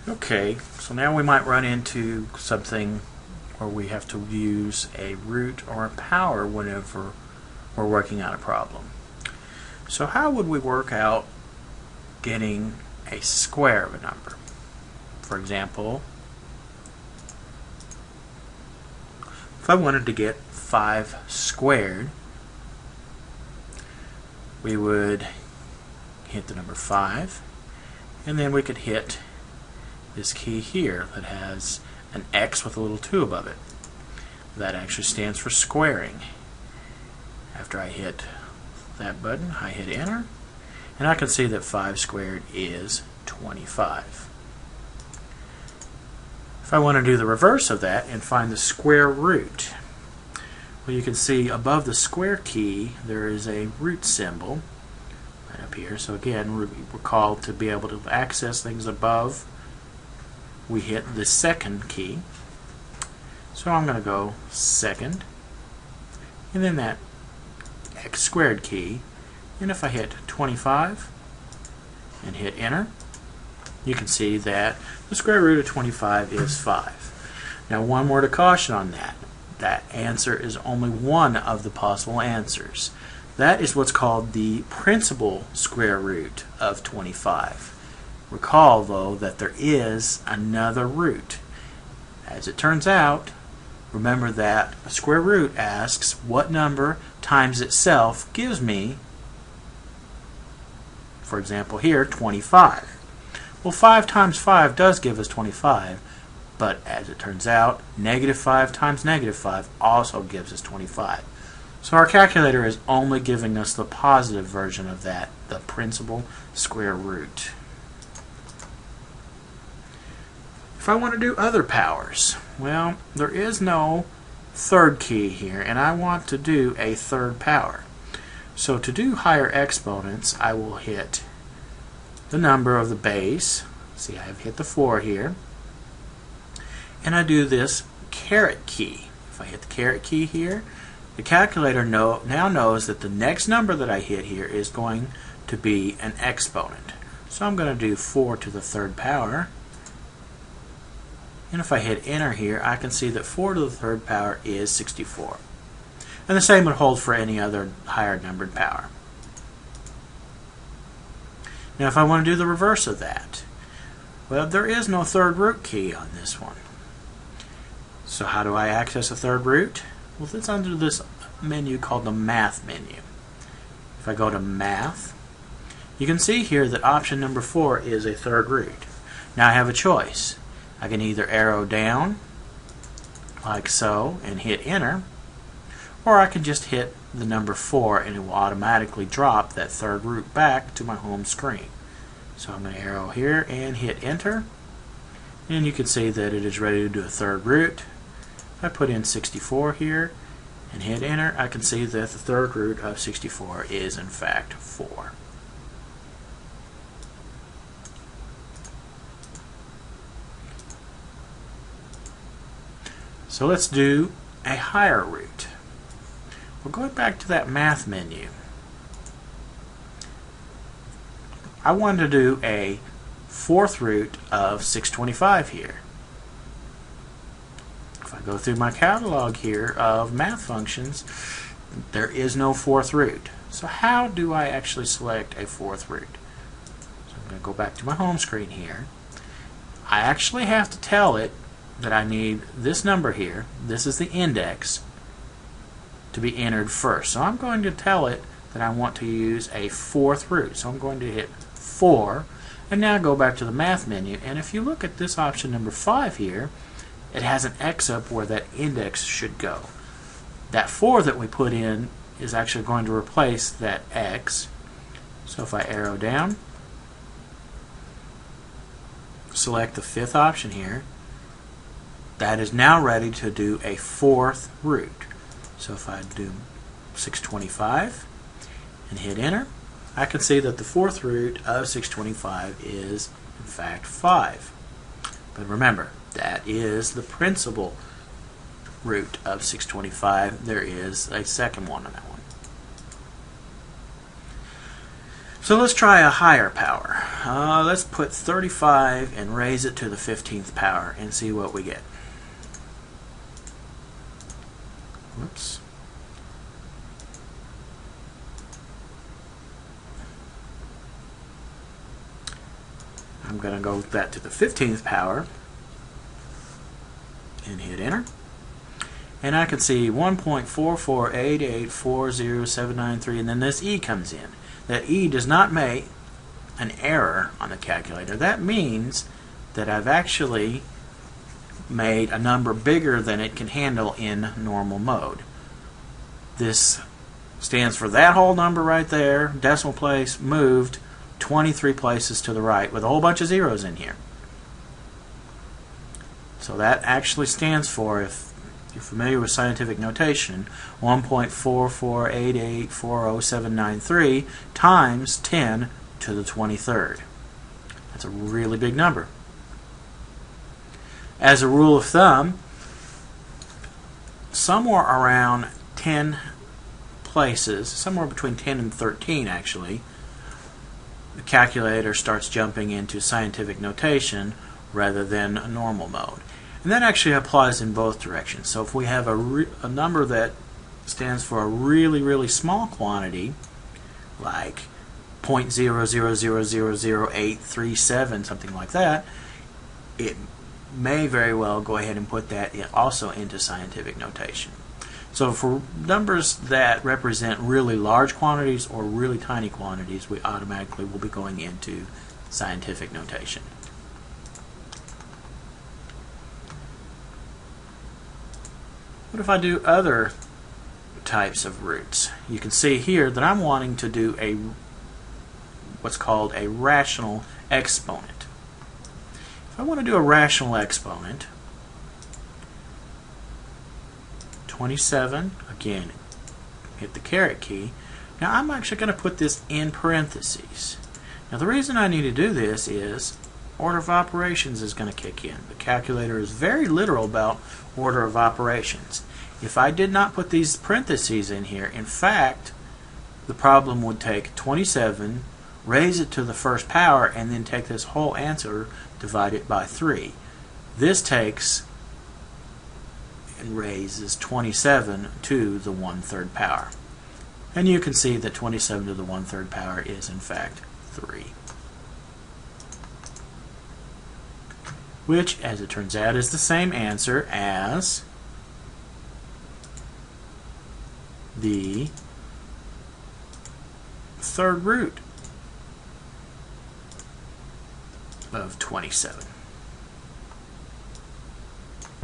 Okay, so now we might run into something where we have to use a root or a power whenever we're working out a problem. So how would we work out getting a square of a number? For example, if I wanted to get 5 squared, we would hit the number 5, and then we could hit this key here that has an X with a little 2 above it. That actually stands for squaring. After I hit that button, I hit enter, and I can see that 5 squared is 25. If I want to do the reverse of that and find the square root, well, you can see above the square key there is a root symbol right up here. So again, recall to be able to access things above, we hit the second key. So I'm going to go second, and then that X squared key, and if I hit 25 and hit enter, you can see that the square root of 25 is 5. Now, one word of caution on that. That answer is only one of the possible answers. That is what's called the principal square root of 25. Recall, though, that there is another root. As it turns out, remember that a square root asks what number times itself gives me, for example here, 25. Well, 5 times 5 does give us 25, but as it turns out, negative 5 times negative 5 also gives us 25. So our calculator is only giving us the positive version of that, the principal square root. If I want to do other powers, well, there is no third key here, and I want to do a third power. So to do higher exponents, I will hit the number of the base. See, I have hit the 4 here. And I do this caret key. If I hit the caret key here, the calculator now knows that the next number that I hit here is going to be an exponent. So I'm going to do 4 to the third power. And if I hit enter here, I can see that 4 to the third power is 64. And the same would hold for any other higher numbered power. Now if I want to do the reverse of that, well, there is no third root key on this one. So how do I access a third root? Well, it's under this menu called the Math menu. If I go to Math, you can see here that option number 4 is a third root. Now I have a choice. I can either arrow down, like so, and hit enter, or I can just hit the number 4 and it will automatically drop that third root back to my home screen. So I'm going to arrow here and hit enter, and you can see that it is ready to do a third root. If I put in 64 here and hit enter, I can see that the third root of 64 is in fact 4. So let's do a higher root. We're going back to that Math menu. I wanted to do a fourth root of 625 here. If I go through my catalog here of math functions, there is no fourth root. So how do I actually select a fourth root? So I'm going to go back to my home screen here. I actually have to tell it that I need this number here, this is the index, to be entered first. So I'm going to tell it that I want to use a fourth root. So I'm going to hit 4, and now go back to the Math menu, and if you look at this option number 5 here, it has an X up where that index should go. That 4 that we put in is actually going to replace that X. So if I arrow down, select the 5th option here, that is now ready to do a fourth root. So if I do 625 and hit enter, I can see that the fourth root of 625 is in fact 5. But remember, that is the principal root of 625. There is a second one on that one. So let's try a higher power. let's put 35 and raise it to the 15th power and see what we get. Whoops. I'm going to go with that to the 15th power and hit enter. And I can see 1.448840793, and then this E comes in. That E does not make an error on the calculator. That means that I've actually made a number bigger than it can handle in normal mode. This stands for that whole number right there, decimal place, moved 23 places to the right with a whole bunch of zeros in here. So that actually stands for, if you're familiar with scientific notation, 1.448840793 times 10 to the 23rd. That's a really big number. As a rule of thumb, somewhere around 10 places, somewhere between 10 and 13 actually, the calculator starts jumping into scientific notation rather than a normal mode. And that actually applies in both directions. So if we have a number that stands for a really, really small quantity, like 0.0000837, something like that, it may very well go ahead and put that also into scientific notation. So for numbers that represent really large quantities or really tiny quantities, we automatically will be going into scientific notation. What if I do other types of roots? You can see here that I'm wanting to do what's called a rational exponent. If I want to do a rational exponent, 27, again, hit the caret key. Now I'm actually going to put this in parentheses. Now the reason I need to do this is order of operations is going to kick in. The calculator is very literal about order of operations. If I did not put these parentheses in here, in fact, the problem would take 27, raise it to the first power, and then take this whole answer, divide it by 3. This takes and raises 27 to the 1/3 power. And you can see that 27 to the 1/3 power is in fact 3. Which, as it turns out, is the same answer as the third root of 27.